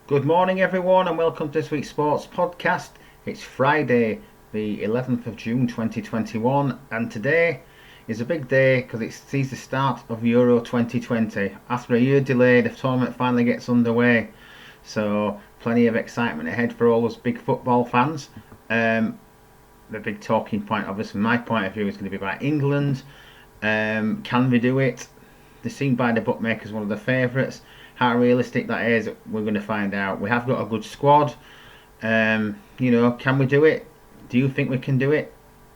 Good morning, everyone, and welcome to this week's sports podcast. It's Friday, the 11th of June 2021, and today is a big day because it sees the start of Euro 2020. After a year delay, the tournament finally gets underway, so plenty of excitement ahead for all those big football fans. The big talking point, obviously, from my point of view, is going to be about England. Can we do it? They're seen by the bookmakers one of the favourites. How realistic that is, we're going to find out. We have got a good squad. Can we do it? Do you think we can do it?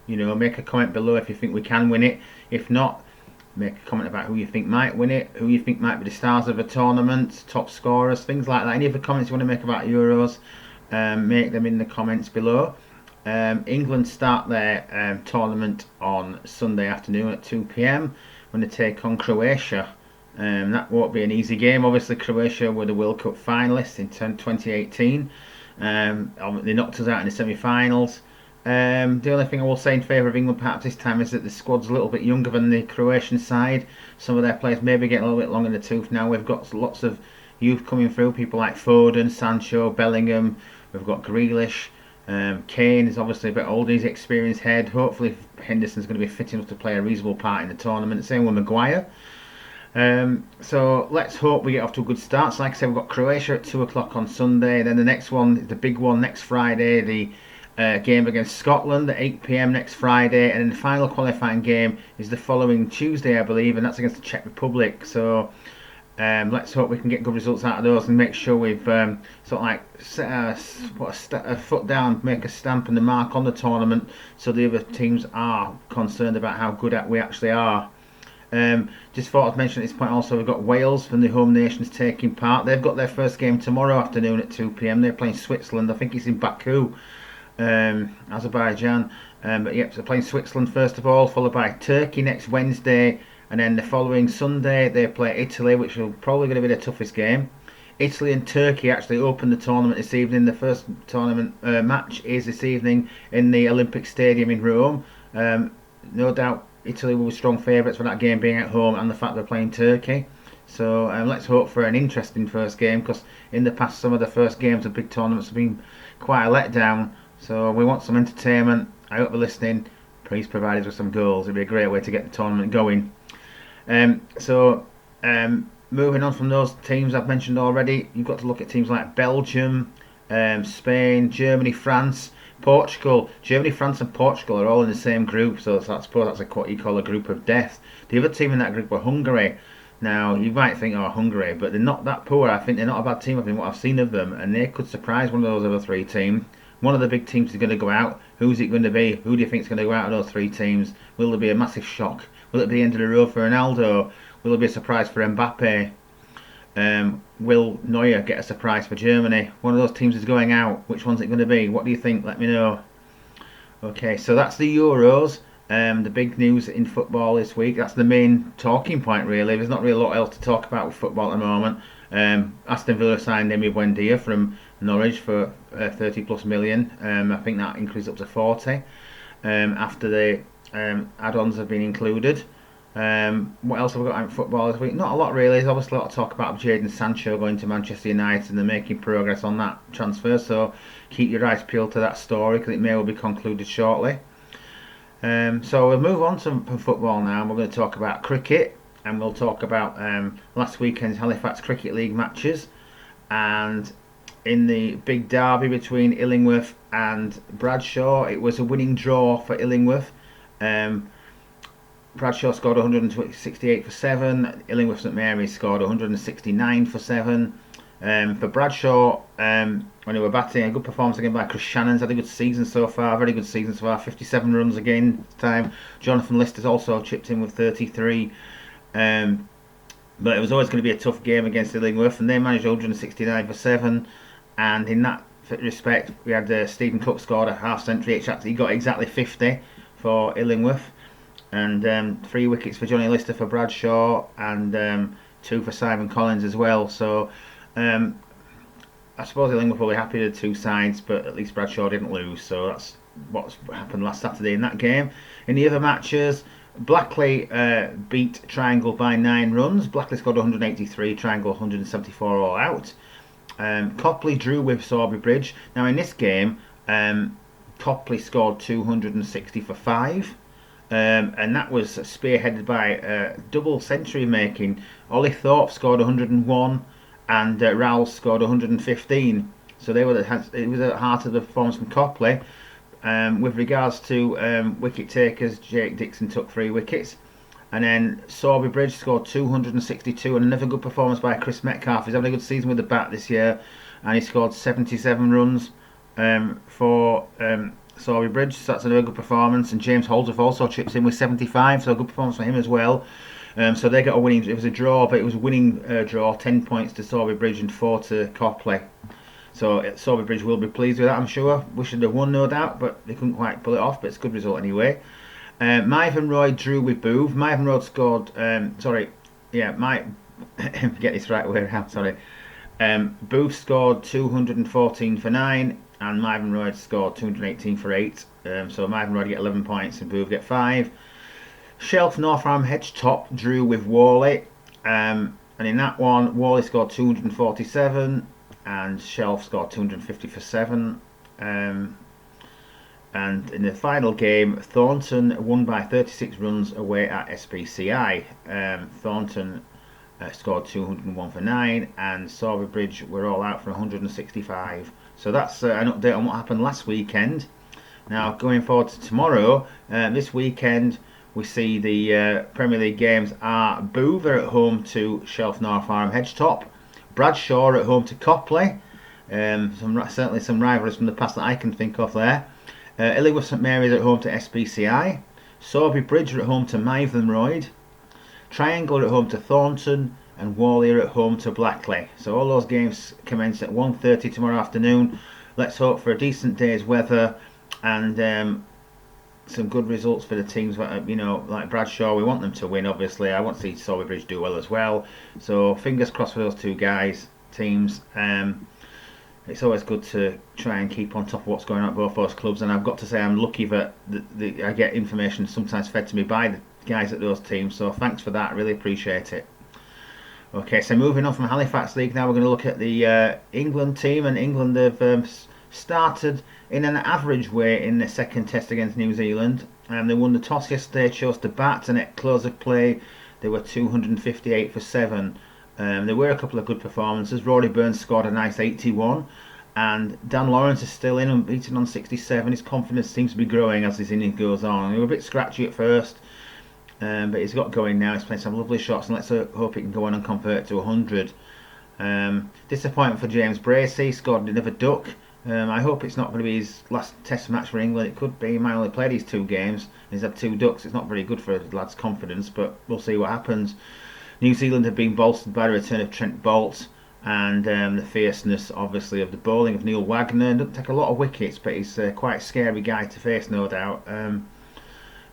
Make a comment below if you think we can win it. If not, make a comment about who you think might win it, who you think might be the stars of the tournament, top scorers, things like that. Any other comments you want to make about Euros, make them in the comments below. England start their tournament on Sunday afternoon at 2 p.m. when they take on Croatia. That won't be an easy game. Obviously, Croatia were the World Cup finalists in 2018. They knocked us out in the semi-finals. The only thing I will say in favour of England perhaps this time is that the squad's a little bit younger than the Croatian side. Some of their players maybe getting a little bit long in the tooth now. We've got lots of youth coming through, people like Foden, Sancho, Bellingham. We've got Grealish. Kane is obviously a bit older, he's experienced head. Hopefully Henderson's going to be fit enough to play a reasonable part in the tournament. Same with Maguire. So let's hope we get off to a good start. So like I said, we've got Croatia at 2 o'clock on Sunday. Then the next one, the big one next Friday, the game against Scotland at 8 p.m. next Friday. And then the final qualifying game is the following Tuesday, I believe, and that's against the Czech Republic. So let's hope we can get good results out of those and make sure we've sort of like set a foot down, make a stamp and a mark on the tournament so the other teams are concerned about how good we actually are. Just thought I'd mention at this point also we've got Wales from the home nations taking part. They've got their first game tomorrow afternoon at 2 p.m. They're playing Switzerland. I think it's in Baku, Azerbaijan. But yep, so they're playing Switzerland first of all, followed by Turkey next Wednesday. And then the following Sunday they play Italy, which will probably going to be the toughest game. Italy and Turkey actually open the tournament this evening. The first tournament match is this evening in the Olympic Stadium in Rome. No doubt Italy will be strong favourites for that game being at home and the fact they're playing Turkey. So let's hope for an interesting first game, because in the past some of the first games of big tournaments have been quite a letdown. So we want some entertainment. I hope you're listening. Please provide us with some goals. It'd be a great way to get the tournament going. Moving on from those teams I've mentioned already, you've got to look at teams like Belgium, Spain, Germany, France, Portugal. Germany, France and Portugal are all in the same group, so I suppose that's what you call a group of death. The other team in that group were Hungary. Now, you might think, oh, Hungary, but they're not that poor. I think they're not a bad team, I think, what I've seen of them, and they could surprise one of those other three teams. One of the big teams is going to go out. Who's it going to be? Who do you think is going to go out of those three teams? Will there be a massive shock? Will it be the end of the road for Ronaldo? Will there be a surprise for Mbappe? Will Neuer get a surprise for Germany? One of those teams is going out. Which one's it going to be? What do you think? Let me know. Okay, so that's the Euros. The big news in football this week. That's the main talking point, really. There's not really a lot else to talk about with football at the moment. Aston Villa signed Emi Buendia from Norwich for 30 plus million. I think that increased up to 40 after the add-ons have been included. What else have we got in football this week? Not a lot really. There's obviously a lot of talk about Jadon Sancho going to Manchester United, and they're making progress on that transfer, so keep your eyes peeled to that story because it may well be concluded shortly. So we'll move on to football now. We're going to talk about cricket, and we'll talk about last weekend's Halifax Cricket League matches, and in the big derby between Illingworth and Bradshaw, it was a winning draw for Illingworth. Bradshaw scored 168 for 7. Illingworth St Mary's scored 169 for 7. For Bradshaw, when they were batting, a good performance again by Chris Shannon's had a good season so far, very good season so far, 57 runs again this time. Jonathan Lister's also chipped in with 33. But it was always going to be a tough game against Illingworth, and they managed 169 for 7. And in that respect, we had Stephen Cook scored a half century. He got exactly 50 for Illingworth. And 3 wickets for Johnny Lister for Bradshaw, and 2 for Simon Collins as well. So I suppose Illingworth will be happy with the two sides, but at least Bradshaw didn't lose. So that's what happened last Saturday in that game. In the other matches, Blackley beat Triangle by 9 runs. Blackley scored 183, Triangle 174 all out. Copley drew with Sawbury Bridge. Now in this game, Copley scored 260 for 5. And that was spearheaded by double century making. Ollie Thorpe scored 101 and Rowell scored 115. So it was at the heart of the performance from Copley. With regards to wicket takers, Jake Dixon took 3 wickets. And then Sawbury Bridge scored 262, and another good performance by Chris Metcalfe. He's having a good season with the bat this year, and he scored 77 runs for Sawbury Bridge, so that's another good performance. And James Holdsworth also chips in with 75, so a good performance for him as well. So they got a winning. It was a draw, but it was a winning draw. 10 points to Sawbury Bridge and 4 to Copley. So Sawbury Bridge will be pleased with that, I'm sure. Wish they'd have won, no doubt, but they couldn't quite pull it off. But it's a good result anyway. Myvenroyd drew with Boove. Myvenroyd scored. Get this right way around. Sorry. Boove scored 214 for 9. And Myvenroyd scored 218 for 8. So Myvenroyd get 11 points and Boove get 5. Shelf North Arm Hedge Top drew with Worley. And in that one, Worley scored 247 and Shelf scored 250 for 7. And in the final game, Thornton won by 36 runs away at SPCI. Thornton scored 201 for 9 and Sawbury Bridge were all out for 165. So that's an update on what happened last weekend. Now going forward to tomorrow, this weekend we see the Premier League games are Boove at home to Shelf North Arm Hedgetop, Bradshaw at home to Copley, certainly some rivalries from the past that I can think of there. Illingworth St Mary's at home to SPCI, Sawbury Bridge are at home to Myvenroyd, Triangle at home to Thornton, and Worley are at home to Blackley. So all those games commence at 1:30 tomorrow afternoon. Let's hope for a decent day's weather and some good results for the teams. Like Bradshaw, we want them to win. Obviously, I want to see Sawbury Bridge do well as well. So fingers crossed for those two teams. It's always good to try and keep on top of what's going on at both those clubs, and I've got to say I'm lucky that I get information sometimes fed to me by the guys at those teams, so thanks for that, really appreciate it. Okay, so moving on from Halifax League now, we're going to look at the England team, and England have started in an average way in the second test against New Zealand, and they won the toss yesterday, chose to bat, and at close of play they were 258 for 7. There were a couple of good performances. Rory Burns scored a nice 81 and Dan Lawrence is still in, unbeaten on 67. His confidence seems to be growing as his innings goes on. He was a bit scratchy at first, but he's got going now. He's playing some lovely shots, and let's hope he can go on and convert to 100. Disappointment for James Bracey, scored another duck. I hope it's not going to be his last test match for England. It could be. He might only play these 2 games. He's had 2 ducks. It's not very good for the lad's confidence, but we'll see what happens. New Zealand have been bolstered by the return of Trent Boult and the fierceness, obviously, of the bowling of Neil Wagner. Doesn't take a lot of wickets, but he's quite a scary guy to face, no doubt.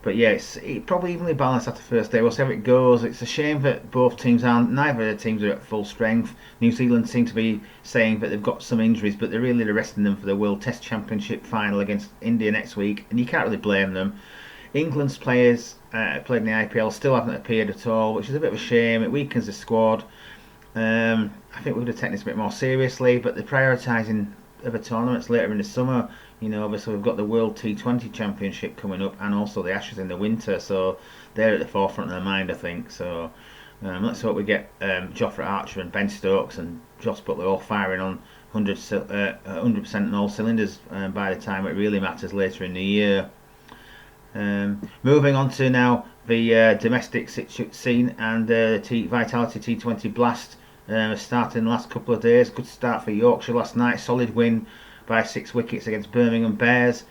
But yeah, it's probably evenly balanced after the first day. We'll see how it goes. It's a shame that both teams aren't. Neither of the teams are at full strength. New Zealand seem to be saying that they've got some injuries, but they're really resting them for the World Test Championship final against India next week, and you can't really blame them. England's players played in the IPL still haven't appeared at all, which is a bit of a shame. It weakens the squad. I think we would have taken this a bit more seriously, but they're prioritising other tournaments later in the summer. Obviously we've got the World T20 Championship coming up and also the Ashes in the winter, so they're at the forefront of their mind, I think. So let's hope we get Jofra Archer and Ben Stokes and Joss Butler all firing on 100% on all cylinders by the time it really matters later in the year. Moving on to now the domestic scene, and Vitality T20 Blast started in the last couple of days. Good start for Yorkshire last night, solid win by 6 wickets against Birmingham Bears.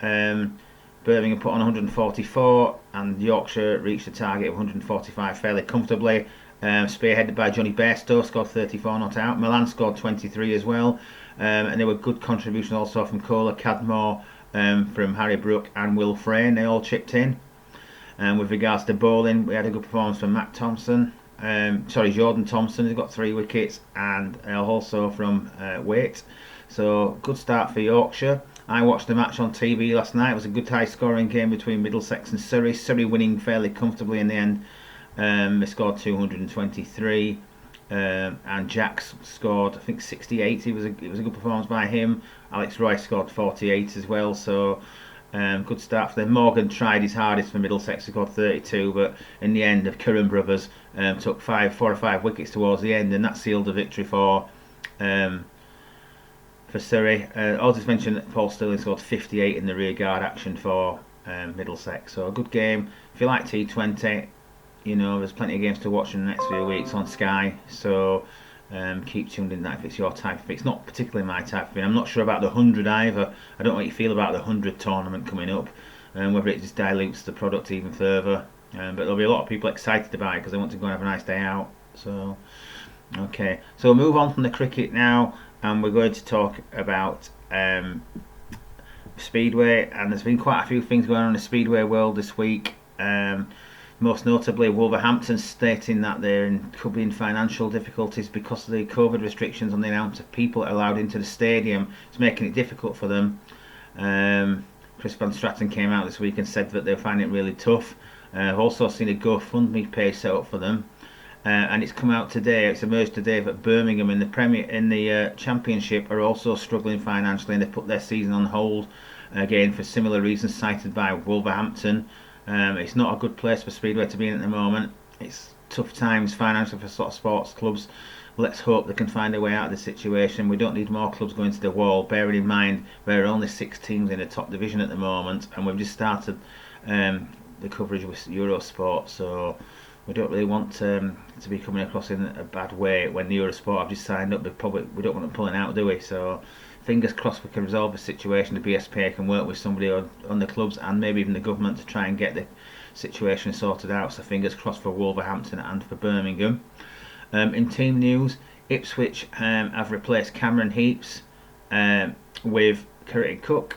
Birmingham put on 144 and Yorkshire reached the target of 145 fairly comfortably. Spearheaded by Johnny Bairstow, scored 34 not out. Milan scored 23 as well, and there were good contributions also from Kohler, Cadmore, from Harry Brook and Will Frayne. They all chipped in. With regards to bowling, we had a good performance from Jordan Thompson, who got 3 wickets, and also from Waite. So good start for Yorkshire. I watched the match on TV last night. It was a good high scoring game between Middlesex and Surrey. Surrey winning fairly comfortably in the end. They scored 223. and Jax scored, I think, 68. It was a good performance by him. Alex Roy scored 48 as well, so good start for them. Morgan tried his hardest for Middlesex, he scored 32, but in the end, the Curran brothers took 4 or 5 wickets towards the end, and that sealed the victory for Surrey. I'll just mention that Paul Stirling scored 58 in the rearguard action for Middlesex, so a good game. If you like T20, you know, there's plenty of games to watch in the next few weeks on Sky, so keep tuned in that if it's your type of it. It's not particularly my type of thing. I'm not sure about the 100 either. I don't know what you feel about the 100 tournament coming up, and whether it just dilutes the product even further. But there'll be a lot of people excited about it because they want to go and have a nice day out. So, okay. So we'll move on from the cricket now, and we're going to talk about Speedway. And there's been quite a few things going on in the Speedway world this week. Most notably, Wolverhampton stating that could be in financial difficulties because of the COVID restrictions on the amount of people allowed into the stadium. It's making it difficult for them. Chris Van Stratton came out this week and said that they're finding it really tough. I've also seen a GoFundMe page set up for them, and it's come out today. It's emerged today that Birmingham in the Championship are also struggling financially, and they've put their season on hold again for similar reasons cited by Wolverhampton. It's not a good place for Speedway to be in at the moment. It's tough times financially for sort of sports clubs. Let's hope they can find a way out of the situation. We don't need more clubs going to the wall, bearing in mind there are only 6 teams in the top division at the moment, and we've just started the coverage with Eurosport, so we don't really want to be coming across in a bad way when the Eurosport have just signed up. We don't want them pulling out, do we? So fingers crossed we can resolve the situation. The BSPA can work with somebody on the clubs and maybe even the government to try and get the situation sorted out. So fingers crossed for Wolverhampton and for Birmingham. In team news, Ipswich have replaced Cameron Heaps with Curtin Cook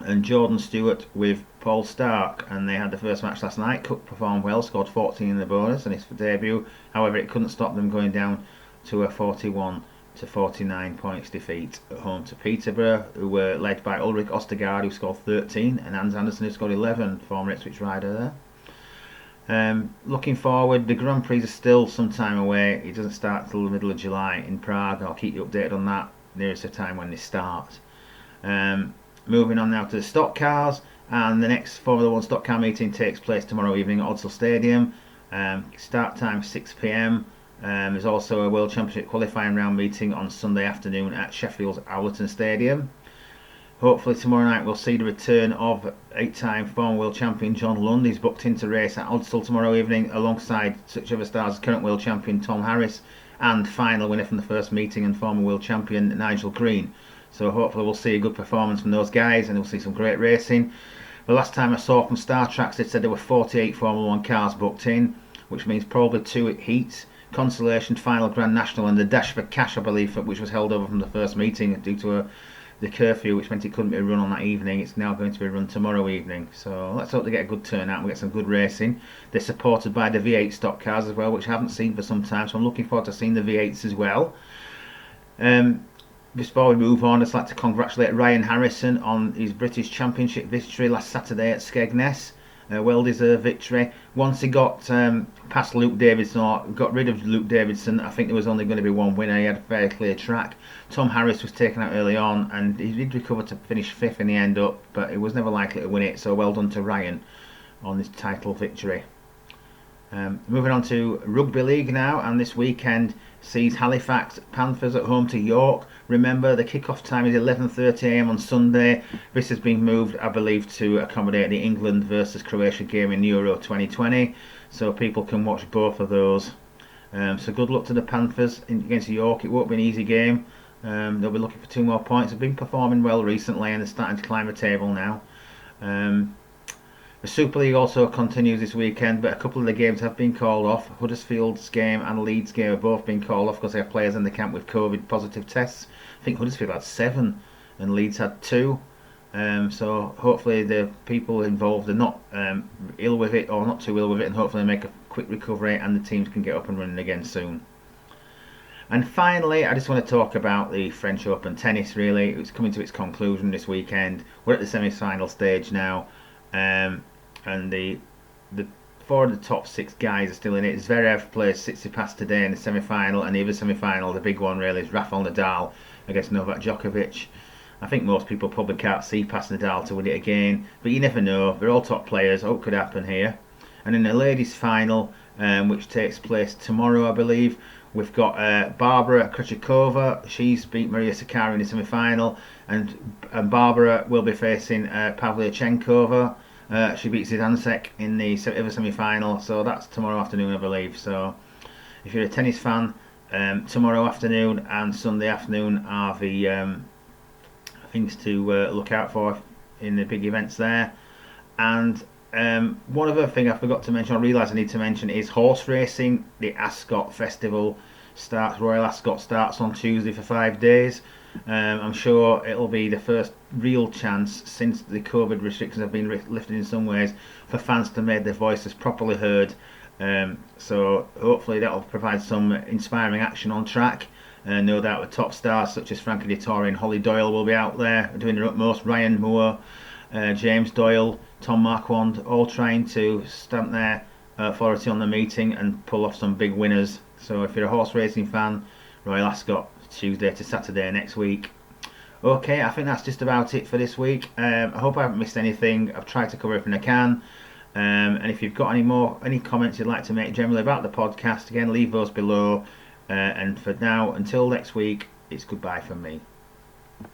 and Jordan Stewart with Paul Stark, and they had the first match last night. Cook performed well, scored 14 in the bonus and his debut. However, it couldn't stop them going down to a 41-49 points defeat at home to Peterborough, who were led by Ulrich Ostergaard, who scored 13, and Hans Andersen, who scored 11, former Ipswich rider there. Looking forward, the Grand Prix is still some time away. It doesn't start till the middle of July in Prague. I'll keep you updated on that nearest the time when they start. Moving on now to the stock cars, and the next Formula 1 stock car meeting takes place tomorrow evening at Odsal Stadium. Start time 6 p.m. There's also a World Championship qualifying round meeting on Sunday afternoon at Sheffield's Owlerton Stadium. Hopefully tomorrow night we'll see the return of 8-time former world champion John Lund. He's booked in to race at Odsal tomorrow evening alongside such other stars as current world champion Tom Harris and final winner from the first meeting and former world champion Nigel Green. So hopefully we'll see a good performance from those guys and we'll see some great racing. The last time I saw from Star Tracks, they said there were 48 Formula 1 cars booked in, which means probably 2 heats, Consolation, Final, Grand National, and the Dash for Cash, I believe, which was held over from the first meeting due to the curfew, which meant it couldn't be run on that evening. It's now going to be run tomorrow evening. So let's hope they get a good turnout and we get some good racing. They're supported by the V8 stock cars as well, which I haven't seen for some time, so I'm looking forward to seeing the V8s as well. Before we move on, I'd just like to congratulate Ryan Harrison on his British Championship victory last Saturday at Skegness. A well-deserved victory. Once he got past Luke Davidson, or got rid of Luke Davidson, I think there was only going to be one winner. He had a very clear track. Tom Harris was taken out early on, and he did recover to finish 5th in the end up, but he was never likely to win it, so well done to Ryan on this title victory. Moving on to Rugby League now, and this weekend sees Halifax Panthers at home to York. Remember, the kick-off time is 11:30 a.m. on Sunday. This has been moved, I believe, to accommodate the England versus Croatia game in Euro 2020, so people can watch both of those. So good luck to the Panthers against York. It won't be an easy game. They'll be looking for 2 more points. They've been performing well recently and they're starting to climb the table now. The Super League also continues this weekend, but a couple of the games have been called off. Huddersfield's game and Leeds' game have both been called off because they have players in the camp with COVID positive tests. I think Huddersfield had 7 and Leeds had 2. So hopefully the people involved are not ill with it, or not too ill with it, and hopefully make a quick recovery and the teams can get up and running again soon. And finally, I just want to talk about the French Open tennis. Really, it's coming to its conclusion this weekend. We're at the semi-final stage now. And the 4 of the top 6 guys are still in it. Zverev plays Tsitsipas today in the semi-final, and the other semi-final, the big one really, is Rafael Nadal against Novak Djokovic. I think most people probably can't see past Nadal to win it again, but you never know. They're all top players. What could happen here? And in the ladies' final, which takes place tomorrow, I believe, we've got Barbara Krejcikova. She's beat Maria Sakkari in the semi-final, and Barbara will be facing Pavlyuchenkova. She beats Zidansek in the other semi-final, so that's tomorrow afternoon, I believe. So if you're a tennis fan, tomorrow afternoon and Sunday afternoon are the things to look out for in the big events there. And one other thing I forgot to mention, I realise I need to mention, is horse racing. The Ascot Festival Royal Ascot starts on Tuesday for 5 days. I'm sure it'll be the first real chance since the COVID restrictions have been lifted in some ways for fans to make their voices properly heard. So hopefully that'll provide some inspiring action on track. No doubt the top stars such as Frankie Dettori and Holly Doyle will be out there doing their utmost. Ryan Moore, James Doyle, Tom Marquand, all trying to stamp their authority on the meeting and pull off some big winners. So if you're a horse racing fan, Royal Ascot, Tuesday to Saturday next week. Okay, I think that's just about it for this week. I hope I haven't missed anything. I've tried to cover everything I can. And if you've got any comments you'd like to make generally about the podcast, again, leave those below. And for now, until next week, it's goodbye from me.